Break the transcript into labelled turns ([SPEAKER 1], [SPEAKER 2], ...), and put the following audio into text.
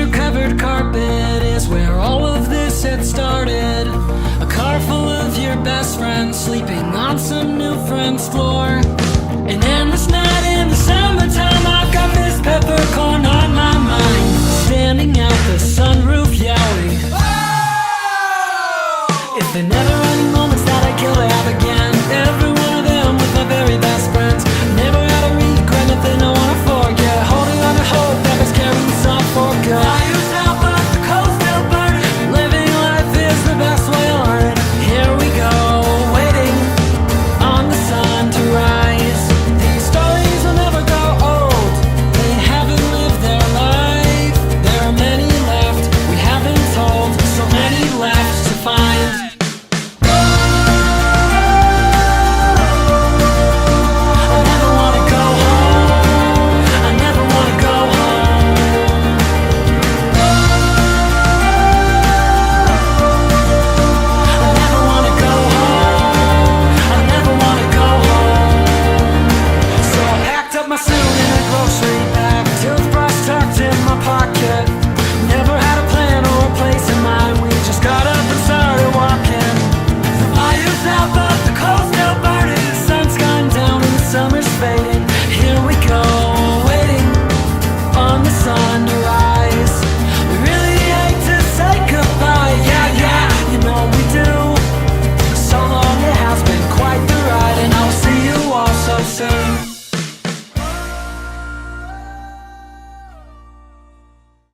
[SPEAKER 1] your covered carpet is where all of this had started. A car full of your best friends sleeping on some new friend's floor. An endless night